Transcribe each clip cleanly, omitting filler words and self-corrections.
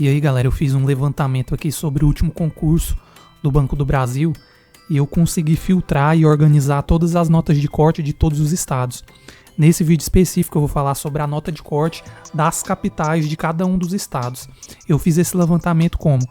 E aí, galera, eu fiz um levantamento aqui sobre o último concurso do Banco do Brasil e eu consegui filtrar e organizar todas as notas de corte de todos os estados. Nesse vídeo específico eu vou falar sobre a nota de corte das capitais de cada um dos estados. Eu fiz esse levantamento como?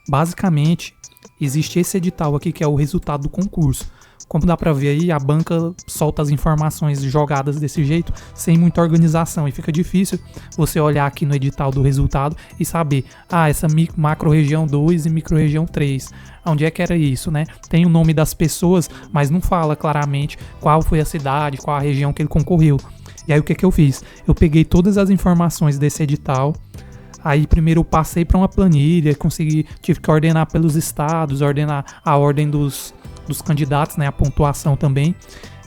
Basicamente, existe esse edital aqui que é o resultado do concurso. Como dá pra ver aí, a banca solta as informações jogadas desse jeito, sem muita organização, e fica difícil você olhar aqui no edital do resultado e saber, essa macro-região 2 e micro-região 3, onde é que era isso, né? Tem o nome das pessoas, mas não fala claramente qual foi a cidade, qual a região que ele concorreu. E aí o que eu fiz? Eu peguei todas as informações desse edital. Aí primeiro eu passei para uma planilha, tive que ordenar pelos estados, ordenar a ordem dos candidatos, né, a pontuação também.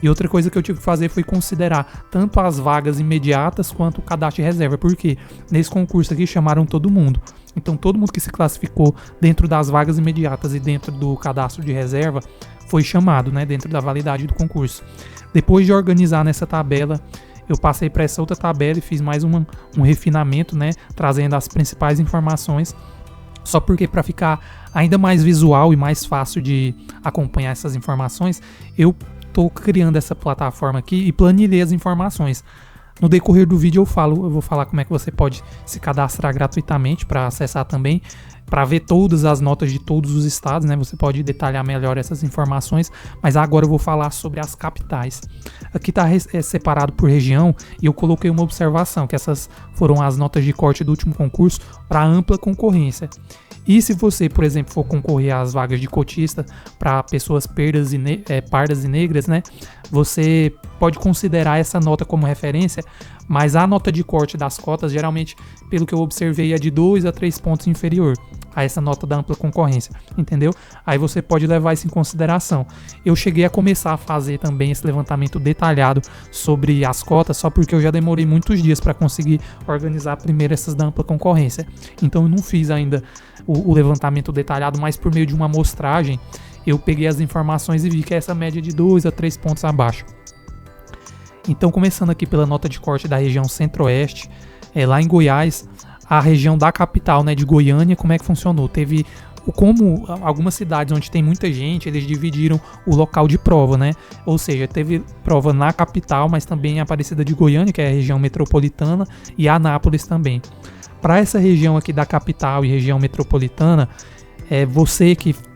E outra coisa que eu tive que fazer foi considerar tanto as vagas imediatas quanto o cadastro de reserva, porque nesse concurso aqui chamaram todo mundo. Então todo mundo que se classificou dentro das vagas imediatas e dentro do cadastro de reserva foi chamado, né, dentro da validade do concurso. Depois de organizar nessa tabela, eu passei para essa outra tabela e fiz mais um refinamento, né, trazendo as principais informações, só porque para ficar ainda mais visual e mais fácil de acompanhar essas informações, eu estou criando essa plataforma aqui e planilhei as informações. No decorrer do vídeo eu vou falar como é que você pode se cadastrar gratuitamente para acessar também, para ver todas as notas de todos os estados, né? Você pode detalhar melhor essas informações, mas agora eu vou falar sobre as capitais. Aqui está separado por região e eu coloquei uma observação, que essas foram as notas de corte do último concurso para ampla concorrência. E se você, por exemplo, for concorrer às vagas de cotista para pessoas pardas e negras, né? Você pode considerar essa nota como referência, mas a nota de corte das cotas, geralmente, pelo que eu observei, é de 2 a 3 pontos inferior a essa nota da ampla concorrência, entendeu? Aí você pode levar isso em consideração. Eu cheguei a começar a fazer também esse levantamento detalhado sobre as cotas, só porque eu já demorei muitos dias para conseguir organizar primeiro essas da ampla concorrência. Então eu não fiz ainda o levantamento detalhado, mas por meio de uma amostragem, eu peguei as informações e vi que essa média de 2 a 3 pontos abaixo. Então, começando aqui pela nota de corte da região centro-oeste, lá em Goiás, a região da capital, né, de Goiânia, como é que funcionou? Como algumas cidades onde tem muita gente, eles dividiram o local de prova, né? Ou seja, teve prova na capital, mas também em Aparecida de Goiânia, que é a região metropolitana, e Anápolis também. Para essa região aqui da capital e região metropolitana,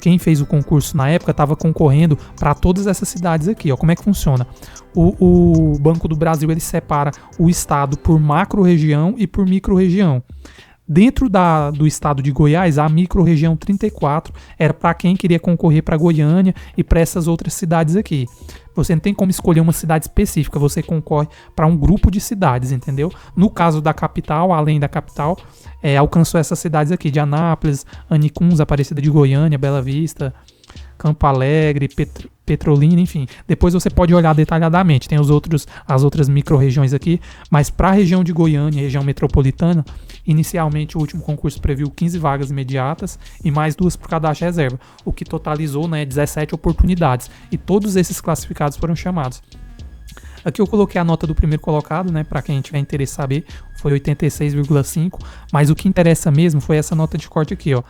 quem fez o concurso na época estava concorrendo para todas essas cidades aqui, ó. Como é que funciona? O Banco do Brasil ele separa o estado por macro-região e por micro-região. Dentro do estado de Goiás, a micro-região 34 era para quem queria concorrer para Goiânia e para essas outras cidades aqui. Você não tem como escolher uma cidade específica, você concorre para um grupo de cidades, entendeu? No caso da capital, além da capital, alcançou essas cidades aqui, de Anápolis, Anicuns, Aparecida de Goiânia, Bela Vista, Campo Alegre, Petrolina, enfim. Depois você pode olhar detalhadamente, tem as outras micro-regiões aqui, mas para a região de Goiânia, região metropolitana, inicialmente o último concurso previu 15 vagas imediatas e mais 2 por cadastro de reserva, o que totalizou, 17 oportunidades, e todos esses classificados foram chamados. Aqui eu coloquei a nota do primeiro colocado, né, para quem tiver interesse em saber, foi 86,5, mas o que interessa mesmo foi essa nota de corte aqui, ó.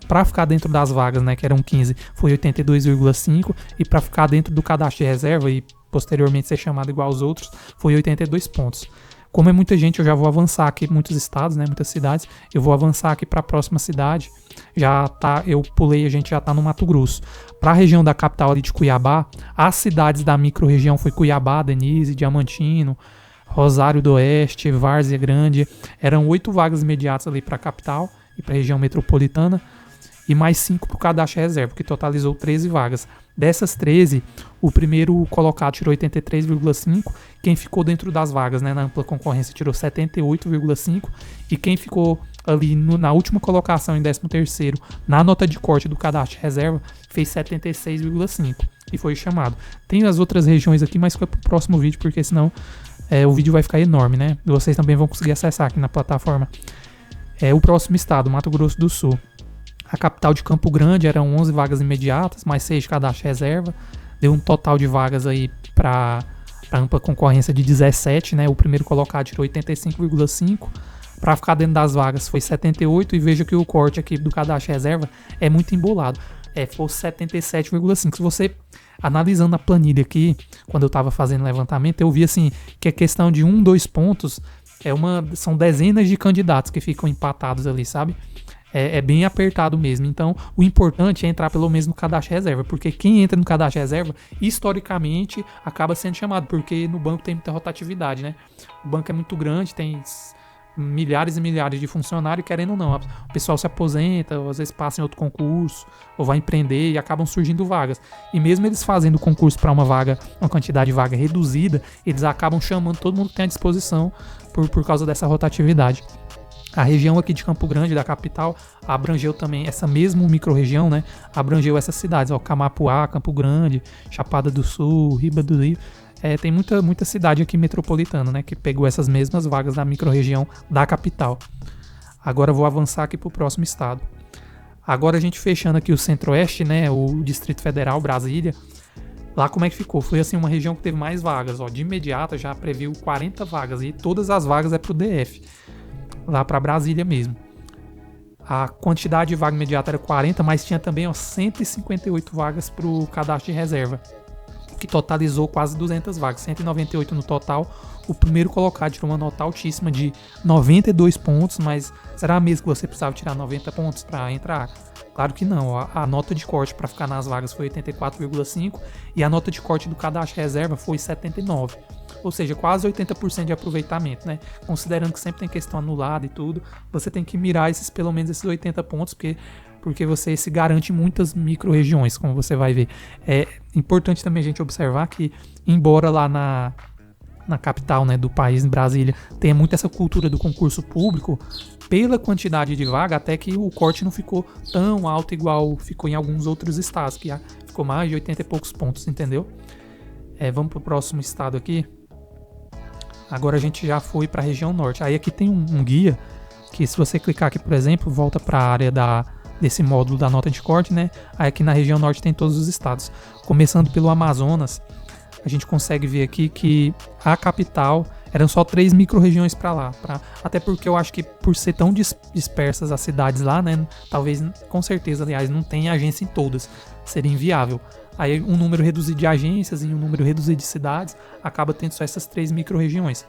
Para ficar dentro das vagas, né, que eram 15, foi 82,5, e para ficar dentro do cadastro de reserva e posteriormente ser chamado igual aos outros, foi 82 pontos. Como é muita gente, eu já vou avançar aqui, muitos estados, né, muitas cidades, eu vou avançar aqui para a próxima cidade. A gente já tá no Mato Grosso. Para a região da capital ali de Cuiabá, as cidades da micro-região foi Cuiabá, Denise, Diamantino, Rosário do Oeste, Várzea Grande. Eram 8 vagas imediatas ali para a capital e para a região metropolitana, e mais 5 para o cadastro de reserva, que totalizou 13 vagas. Dessas 13, o primeiro colocado tirou 83,5, quem ficou dentro das vagas, né, na ampla concorrência tirou 78,5, e quem ficou ali na última colocação, em 13º, na nota de corte do cadastro de reserva, fez 76,5 e foi chamado. Tem as outras regiões aqui, mas fica pro próximo vídeo, porque senão o vídeo vai ficar enorme, né? Vocês também vão conseguir acessar aqui na plataforma. O próximo estado, Mato Grosso do Sul. A capital de Campo Grande eram 11 vagas imediatas, mais 6 de cadastro de reserva. Deu um total de vagas aí para ampla concorrência de 17, né? O primeiro colocado tirou 85,5. para ficar dentro das vagas foi 78 e veja que o corte aqui do cadastro reserva é muito embolado. Foi 77,5. Se você analisando a planilha aqui, quando eu estava fazendo levantamento, eu vi assim que a questão de 2 pontos são dezenas de candidatos que ficam empatados ali, sabe? É bem apertado mesmo. Então, o importante é entrar pelo menos no cadastro reserva, porque quem entra no cadastro reserva, historicamente, acaba sendo chamado, porque no banco tem muita rotatividade, né? O banco é muito grande, tem milhares e milhares de funcionários, querendo ou não, o pessoal se aposenta, ou às vezes passa em outro concurso, ou vai empreender e acabam surgindo vagas. E mesmo eles fazendo concurso para uma quantidade de vaga reduzida, eles acabam chamando todo mundo que tem à disposição por causa dessa rotatividade. A região aqui de Campo Grande, da capital, abrangeu também essa mesma micro-região, né? Abrangeu essas cidades, Camapuá, Campo Grande, Chapada do Sul, Riba do Rio. Tem muita cidade aqui metropolitana, né? Que pegou essas mesmas vagas da micro-região da capital. Agora eu vou avançar aqui para o próximo estado. Agora a gente fechando aqui o Centro-Oeste, né? O Distrito Federal, Brasília. Lá como é que ficou? Foi assim uma região que teve mais vagas. De imediato já previu 40 vagas e todas as vagas é para o DF. Lá para Brasília mesmo. A quantidade de vaga imediata era 40, mas tinha também 158 vagas para o cadastro de reserva, que totalizou quase 200 vagas, 198 no total. O primeiro colocado tirou uma nota altíssima de 92 pontos, mas será mesmo que você precisava tirar 90 pontos para entrar? Claro que não. A nota de corte para ficar nas vagas foi 84,5 e a nota de corte do cadastro de reserva foi 79. Ou seja, quase 80% de aproveitamento, né? Considerando que sempre tem questão anulada e tudo, você tem que mirar pelo menos esses 80 pontos, porque você se garante em muitas micro-regiões, como você vai ver. É importante também a gente observar que, embora lá na capital, né, do país, em Brasília, tenha muito essa cultura do concurso público, pela quantidade de vaga, até que o corte não ficou tão alto igual ficou em alguns outros estados, que ficou mais de 80 e poucos pontos, entendeu? Vamos para o próximo estado aqui. Agora a gente já foi para a região norte. Aí aqui tem um guia, que se você clicar aqui, por exemplo, volta para a área desse módulo da nota de corte, né? Aí aqui na região norte tem todos os estados. Começando pelo Amazonas, a gente consegue ver aqui que a capital eram só 3 micro-regiões para lá. Até porque eu acho que por ser tão dispersas as cidades lá, né? Talvez, com certeza, aliás, não tem agência em todas. Seria inviável. Aí um número reduzido de agências e um número reduzido de cidades acaba tendo só essas 3 micro-regiões.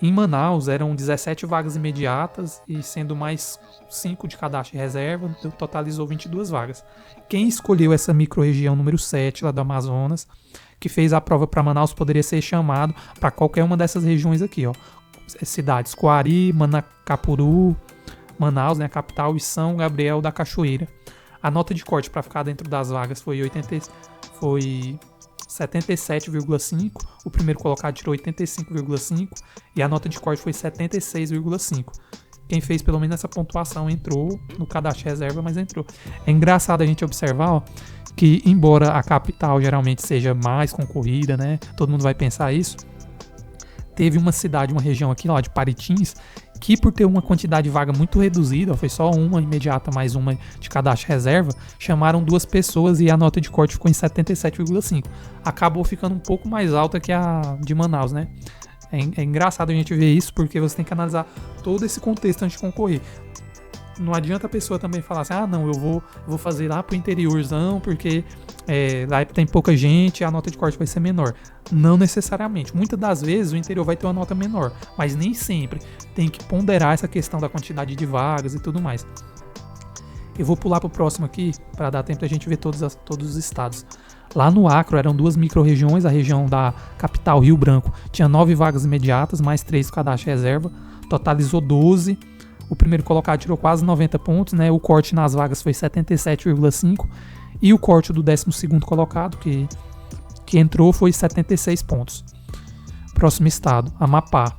Em Manaus eram 17 vagas imediatas e sendo mais 5 de cadastro de reserva, totalizou 22 vagas. Quem escolheu essa micro-região número 7 lá do Amazonas, que fez a prova para Manaus, poderia ser chamado para qualquer uma dessas regiões aqui, cidades Coari, Manacapuru, Manaus, né, a capital, e São Gabriel da Cachoeira. A nota de corte para ficar dentro das vagas foi 77,5. O primeiro colocado tirou 85,5 e a nota de corte foi 76,5. Quem fez pelo menos essa pontuação entrou no cadastro de reserva, mas entrou. É engraçado a gente observar que, embora a capital geralmente seja mais concorrida, né? Todo mundo vai pensar isso. Teve uma cidade, uma região aqui lá de Paritins, que por ter uma quantidade de vaga muito reduzida, foi só uma imediata mais uma de cadastro reserva, chamaram 2 pessoas e a nota de corte ficou em 77,5. Acabou ficando um pouco mais alta que a de Manaus, né? É engraçado a gente ver isso, porque você tem que analisar todo esse contexto antes de concorrer. Não adianta a pessoa também falar assim, não, eu vou fazer lá pro interiorzão, porque lá tem pouca gente, a nota de corte vai ser menor. Não necessariamente. Muitas das vezes o interior vai ter uma nota menor, mas nem sempre. Tem que ponderar essa questão da quantidade de vagas e tudo mais. Eu vou pular pro próximo aqui, para dar tempo da gente ver todos os estados. Lá no Acre eram 2 micro-regiões, a região da capital, Rio Branco, tinha 9 vagas imediatas, mais 3 do cadastro de reserva, totalizou 12. O primeiro colocado tirou quase 90 pontos, né? O corte nas vagas foi 77,5 e o corte do 12º colocado, que entrou, foi 76 pontos. Próximo estado, Amapá.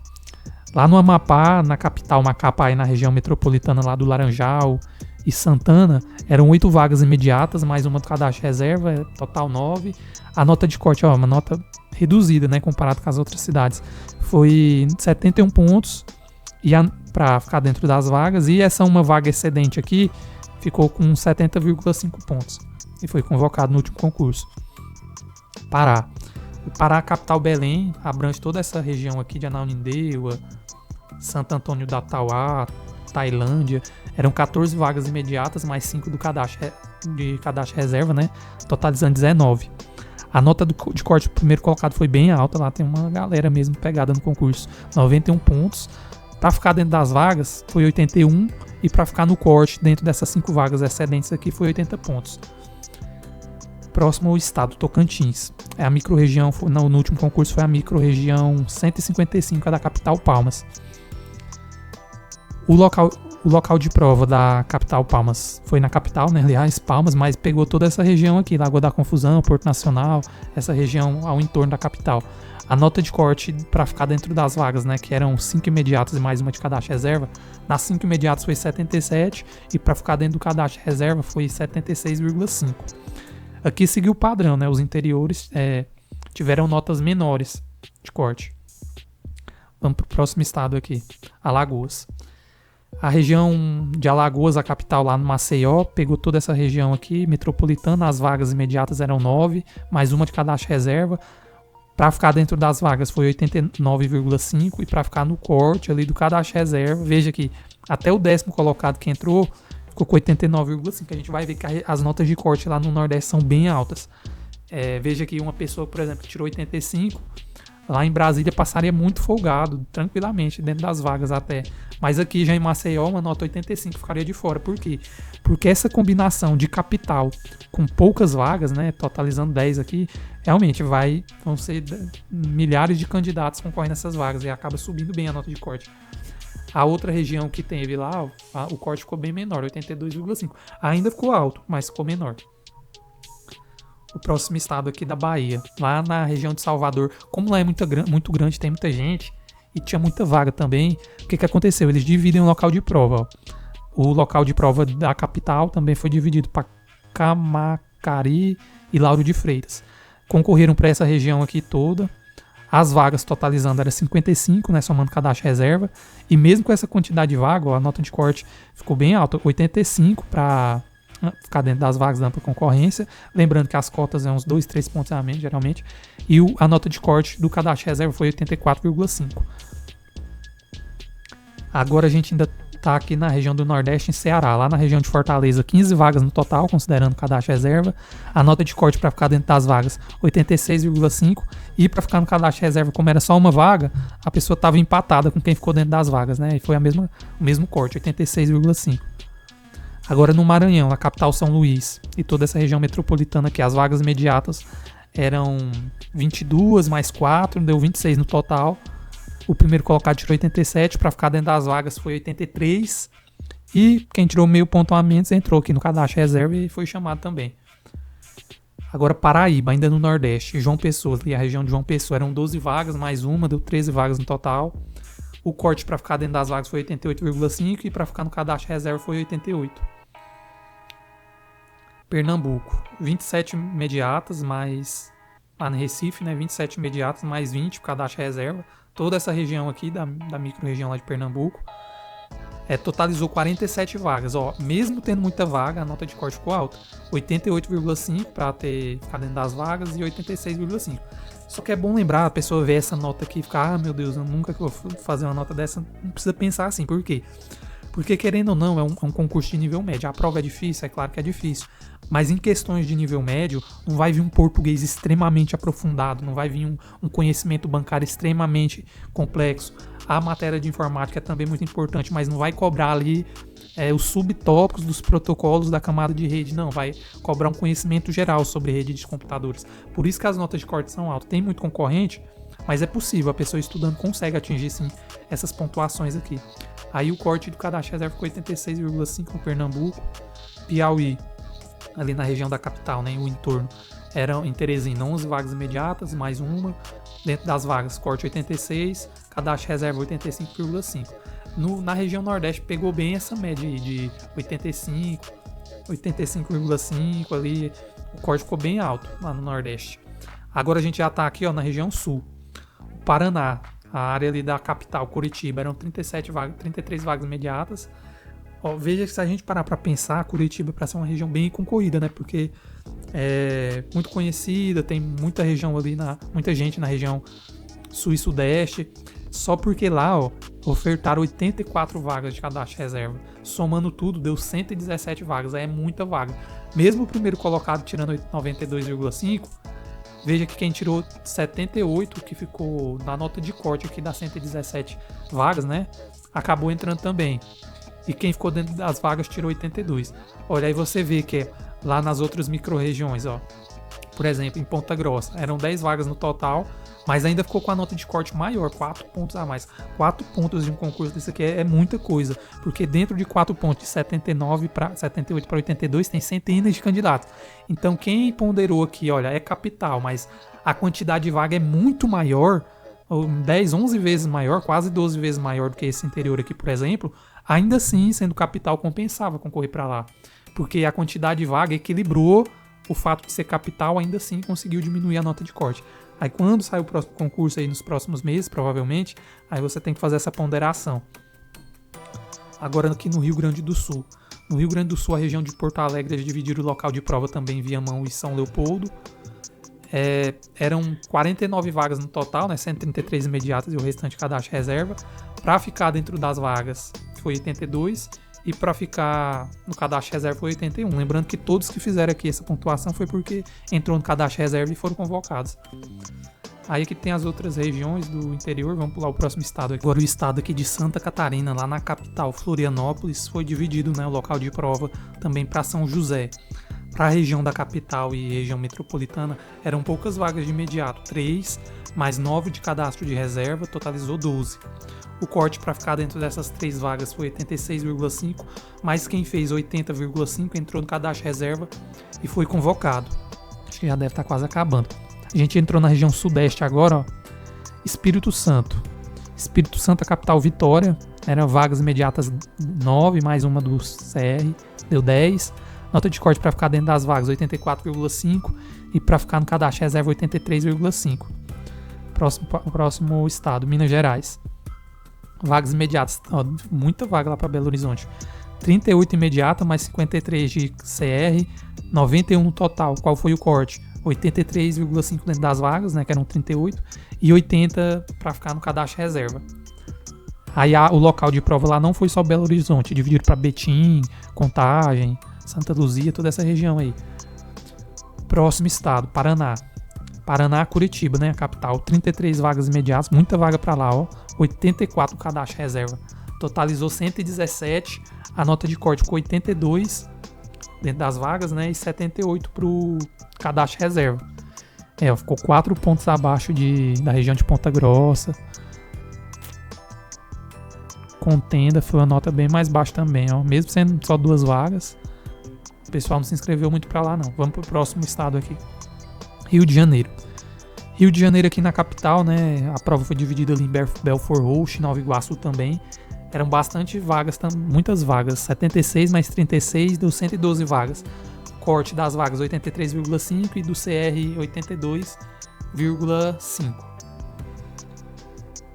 Lá no Amapá, na capital Macapá e na região metropolitana lá do Laranjal e Santana, eram 8 vagas imediatas, mais uma do cadastro de reserva, total 9. A nota de corte, uma nota reduzida, né, comparado com as outras cidades, foi 71 pontos para ficar dentro das vagas, e essa uma vaga excedente aqui ficou com 70,5 pontos e foi convocado no último concurso. Pará. O Pará, capital Belém, abrange toda essa região aqui de Ananindeua, Santo Antônio da Tauá, Tailândia. Eram 14 vagas imediatas, mais 5 do cadastro reserva, né? Totalizando 19. A nota de corte do primeiro colocado foi bem alta, lá tem uma galera mesmo pegada no concurso, 91 pontos. Para ficar dentro das vagas foi 81 e para ficar no corte dentro dessas 5 vagas excedentes aqui foi 80 pontos. Próximo ao estado, Tocantins. A microrregião, no último concurso foi a microrregião 155, a da capital Palmas. O local de prova da capital Palmas foi na capital, né? Aliás, Palmas, mas pegou toda essa região aqui, Lagoa da Confusão, Porto Nacional, essa região ao entorno da capital. A nota de corte para ficar dentro das vagas, né, que eram 5 imediatas e mais uma de cadastro reserva, nas 5 imediatas foi 77 e para ficar dentro do cadastro reserva foi 76,5. Aqui seguiu o padrão, né? Os interiores tiveram notas menores de corte. Vamos para o próximo estado aqui, Alagoas. A região de Alagoas, a capital lá no Maceió, pegou toda essa região aqui, metropolitana. As vagas imediatas eram 9, mais uma de cadastro reserva. Para ficar dentro das vagas foi 89,5 e para ficar no corte ali do cadastro reserva, veja que até o 10º colocado que entrou ficou com 89,5. A gente vai ver que as notas de corte lá no Nordeste são bem altas. Veja que uma pessoa, por exemplo, que tirou 85, lá em Brasília passaria muito folgado, tranquilamente, dentro das vagas até. Mas aqui já em Maceió, uma nota 85 ficaria de fora. Por quê? Porque essa combinação de capital com poucas vagas, né, totalizando 10 aqui, realmente vão ser milhares de candidatos concorrendo nessas vagas e acaba subindo bem a nota de corte. A outra região que teve lá, o corte ficou bem menor, 82,5. Ainda ficou alto, mas ficou menor. O próximo estado aqui da Bahia, lá na região de Salvador, como lá é muito grande, tem muita gente e tinha muita vaga também, o que aconteceu? Eles dividem o local de prova. Ó. O local de prova da capital também foi dividido para Camacari e Lauro de Freitas. Concorreram para essa região aqui toda. As vagas totalizando era 55, né, somando cadastro reserva. E mesmo com essa quantidade de vaga, ó, a nota de corte ficou bem alta, 85 para ficar dentro das vagas da ampla concorrência. Lembrando que as cotas é uns 2, 3 pontos a menos, geralmente. E a nota de corte do cadastro reserva foi 84,5. Agora a gente ainda está aqui na região do Nordeste, em Ceará. Lá na região de Fortaleza, 15 vagas no total, considerando o cadastro reserva. A nota de corte para ficar dentro das vagas, 86,5. E para ficar no cadastro reserva, como era só uma vaga, a pessoa estava empatada com quem ficou dentro das vagas, né? E foi o mesmo corte, 86,5. Agora no Maranhão, na capital São Luís e toda essa região metropolitana aqui, as vagas imediatas eram 22 mais 4, deu 26 no total. O primeiro colocado tirou 87, para ficar dentro das vagas foi 83. E quem tirou meio ponto a menos entrou aqui no cadastro reserva e foi chamado também. Agora Paraíba, ainda no Nordeste, João Pessoa, ali a região de João Pessoa, eram 12 vagas mais uma, deu 13 vagas no total. O corte para ficar dentro das vagas foi 88,5 e para ficar no cadastro reserva foi 88. Pernambuco, 27 imediatas, mais lá no Recife, né, 27 imediatas, mais 20 por cadastro reserva. Toda essa região aqui, da micro-região lá de Pernambuco, totalizou 47 vagas. Ó, mesmo tendo muita vaga, a nota de corte ficou alta. 88,5 para ficar dentro das vagas e 86,5. Só que é bom lembrar, a pessoa ver essa nota aqui e ficar, meu Deus, eu nunca vou fazer uma nota dessa. Não precisa pensar assim, por quê? Porque, querendo ou não, é um concurso de nível médio. A prova é difícil? É claro que é difícil. Mas em questões de nível médio, não vai vir um português extremamente aprofundado, não vai vir um conhecimento bancário extremamente complexo. A matéria de informática é também muito importante, mas não vai cobrar ali os subtópicos dos protocolos da camada de rede. Não, vai cobrar um conhecimento geral sobre rede de computadores. Por isso que as notas de corte são altas. Tem muito concorrente, mas é possível. A pessoa estudando consegue atingir, sim, essas pontuações aqui. Aí o corte do cadastro reserva ficou 86,5 no Pernambuco. Piauí, ali na região da capital, né, o entorno, eram em Teresina 11 vagas imediatas, mais uma. Dentro das vagas, corte 86, cadastro reserva 85,5. Na região Nordeste pegou bem essa média aí de 85, 85,5 ali. O corte ficou bem alto lá no Nordeste. Agora a gente já está aqui, ó, na região Sul. O Paraná, a área ali da capital, Curitiba, eram 33 vagas imediatas. Ó, veja que se a gente parar para pensar, Curitiba parece uma região bem concorrida, né? Porque é muito conhecida, tem muita região ali, muita gente na região Sul e Sudeste. Só porque lá, ó, ofertaram 84 vagas de cadastro reserva. Somando tudo, deu 117 vagas. Aí é muita vaga. Mesmo o primeiro colocado tirando 92,5, veja que quem tirou 78, que ficou na nota de corte aqui das 117 vagas, né? Acabou entrando também. E quem ficou dentro das vagas tirou 82. Olha, aí você vê que lá nas outras micro-regiões, ó. Por exemplo, em Ponta Grossa, eram 10 vagas no total, mas ainda ficou com a nota de corte maior, 4 pontos a mais. 4 pontos de um concurso desse aqui é muita coisa, porque dentro de 4 pontos, de 78 para 82, tem centenas de candidatos. Então quem ponderou aqui, olha, é capital, mas a quantidade de vaga é muito maior, 10, 11 vezes maior, quase 12 vezes maior do que esse interior aqui, por exemplo, ainda assim, sendo capital, compensava concorrer para lá, porque a quantidade de vaga equilibrou o fato de ser capital, ainda assim conseguiu diminuir a nota de corte. Aí quando sai o próximo concurso aí nos próximos meses, provavelmente, aí você tem que fazer essa ponderação. Agora aqui no Rio Grande do Sul. No Rio Grande do Sul, a região de Porto Alegre, eles dividiram o local de prova também em Viamão e São Leopoldo. Eram 49 vagas no total, né, 133 imediatas e o restante cadastro reserva. Para ficar dentro das vagas foi 82 e para ficar no cadastro reserva foi 81. Lembrando que todos que fizeram aqui essa pontuação foi porque entrou no cadastro reserva e foram convocados. Aí aqui tem as outras regiões do interior, vamos pular o próximo estado. Agora o estado aqui de Santa Catarina, lá na capital, Florianópolis, foi dividido, né, o local de prova também para São José. Para a região da capital e região metropolitana, eram poucas vagas de imediato, 3, mais 9 de cadastro de reserva, totalizou 12. O corte para ficar dentro dessas 3 vagas foi 86,5, mas quem fez 80,5 entrou no cadastro reserva e foi convocado. Acho que já deve estar quase acabando. A gente entrou na região sudeste agora, ó. Espírito Santo. Espírito Santo, a capital, Vitória. Eram vagas imediatas 9, mais uma do CR, deu 10. Nota de corte para ficar dentro das vagas 84,5 e para ficar no cadastro reserva 83,5. Próximo estado, Minas Gerais. Vagas imediatas, ó, muita vaga lá para Belo Horizonte. 38 imediata, mais 53 de CR, 91 no total. Qual foi o corte? 83,5 dentro das vagas, né, que eram 38, e 80 para ficar no cadastro reserva. Aí o local de prova lá não foi só Belo Horizonte, dividiram para Betim, Contagem, Santa Luzia, toda essa região aí. Próximo estado, Paraná. Paraná, Curitiba, né, a capital. 33 vagas imediatas, muita vaga para lá, ó. 84 no cadastro reserva. Totalizou 117, a nota de corte ficou 82 dentro das vagas, né, e 78 para o cadastro reserva. Ficou 4 pontos abaixo da região de Ponta Grossa. Contenda foi uma nota bem mais baixa também, ó. Mesmo sendo só 2 vagas, o pessoal não se inscreveu muito para lá, não. Vamos para o próximo estado aqui. Rio de Janeiro. Rio de Janeiro aqui na capital, né? A prova foi dividida ali em Belfort Roxo, Nova Iguaçu também. Eram bastante vagas, muitas vagas. 76 mais 36 deu 112 vagas. Corte das vagas 83,5 e do CR 82,5.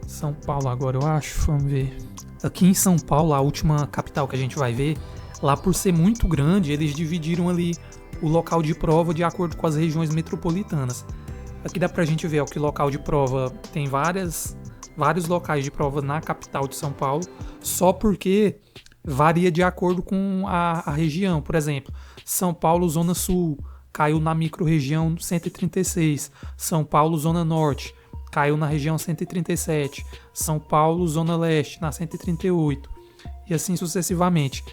São Paulo agora, eu acho. Vamos ver. Aqui em São Paulo, a última capital que a gente vai ver, lá por ser muito grande, eles dividiram ali o local de prova de acordo com as regiões metropolitanas. Aqui dá pra gente ver ó, que o local de prova tem vários locais de prova na capital de São Paulo, só porque varia de acordo com a região. Por exemplo, São Paulo, Zona Sul, caiu na micro-região 136. São Paulo, Zona Norte, caiu na região 137. São Paulo, Zona Leste, na 138. E assim sucessivamente.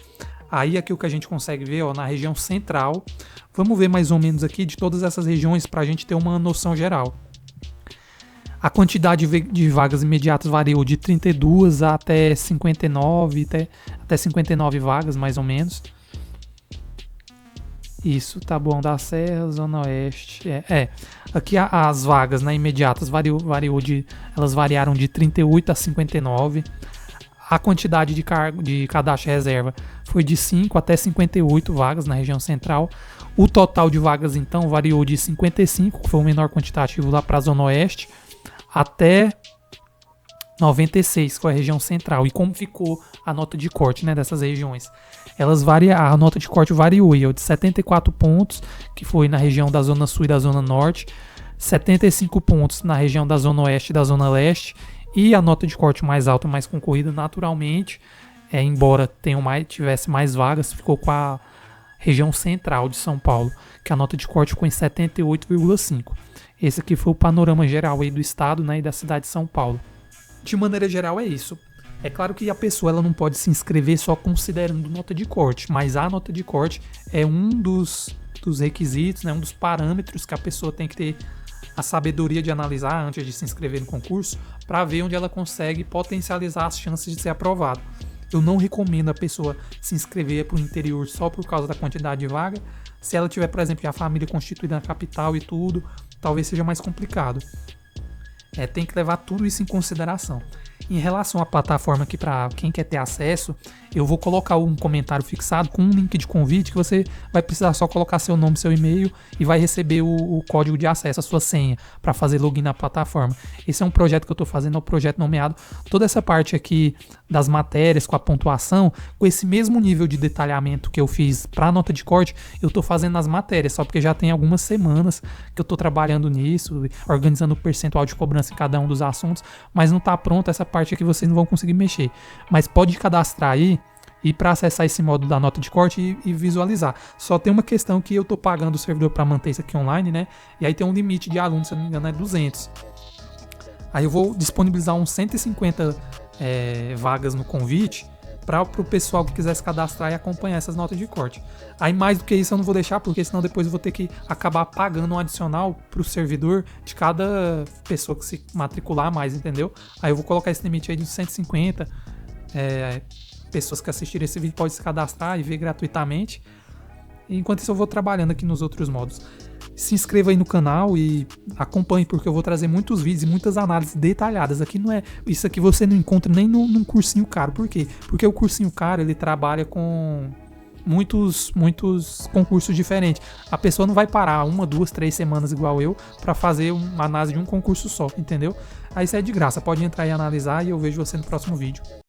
Aí aqui o que a gente consegue ver, ó, na região central. Vamos ver mais ou menos aqui de todas essas regiões para a gente ter uma noção geral. A quantidade de vagas imediatas variou de 32 até 59, até 59 vagas mais ou menos. Isso, Taboão da Serra, Zona Oeste. Aqui as vagas, né, imediatas elas variaram de 38 a 59. A quantidade de cadastro reserva foi de 5 até 58 vagas na região central. O total de vagas, então, variou de 55, que foi o menor quantitativo lá para a Zona Oeste, até 96, que é a região central. E como ficou a nota de corte, né, dessas regiões? A nota de corte variou de 74 pontos, que foi na região da Zona Sul e da Zona Norte, 75 pontos na região da Zona Oeste e da Zona Leste, E a nota de corte mais alta, mais concorrida, naturalmente, embora tivesse mais vagas, ficou com a região central de São Paulo, que a nota de corte ficou em 78,5. Esse aqui foi o panorama geral aí do estado, né, e da cidade de São Paulo. De maneira geral é isso. É claro que a pessoa ela não pode se inscrever só considerando nota de corte, mas a nota de corte é um dos requisitos, né, um dos parâmetros que a pessoa tem que ter a sabedoria de analisar antes de se inscrever no concurso, para ver onde ela consegue potencializar as chances de ser aprovado. Eu não recomendo a pessoa se inscrever para o interior só por causa da quantidade de vaga. Se ela tiver, por exemplo, a família constituída na capital e tudo, talvez seja mais complicado. Tem que levar tudo isso em consideração. Em relação à plataforma aqui, para quem quer ter acesso, eu vou colocar um comentário fixado com um link de convite que você vai precisar só colocar seu nome, seu e-mail e vai receber o código de acesso, a sua senha, para fazer login na plataforma. Esse é um projeto que eu estou fazendo, é um projeto nomeado. Toda essa parte aqui das matérias, com a pontuação, com esse mesmo nível de detalhamento que eu fiz para a nota de corte, eu estou fazendo nas matérias, só porque já tem algumas semanas que eu estou trabalhando nisso, organizando o percentual de cobrança em cada um dos assuntos, mas não está pronto essa parte aqui, vocês não vão conseguir mexer. Mas pode cadastrar aí e para acessar esse módulo da nota de corte e visualizar. Só tem uma questão que eu tô pagando o servidor para manter isso aqui online, né? E aí tem um limite de alunos, se eu não me engano, é 200. Aí eu vou disponibilizar uns 150 vagas no convite para o pessoal que quiser se cadastrar e acompanhar essas notas de corte. Aí mais do que isso eu não vou deixar, porque senão depois eu vou ter que acabar pagando um adicional para o servidor de cada pessoa que se matricular mais, entendeu? Aí eu vou colocar esse limite aí de 150 pessoas que assistirem esse vídeo podem se cadastrar e ver gratuitamente. Enquanto isso eu vou trabalhando aqui nos outros modos. Se inscreva aí no canal e acompanhe, porque eu vou trazer muitos vídeos e muitas análises detalhadas. Aqui não é isso aqui, você não encontra nem num cursinho caro. Por quê? Porque o cursinho caro ele trabalha com muitos concursos diferentes. A pessoa não vai parar 1, 2, 3 semanas igual eu para fazer uma análise de um concurso só, entendeu? Aí isso é de graça, pode entrar e analisar e eu vejo você no próximo vídeo.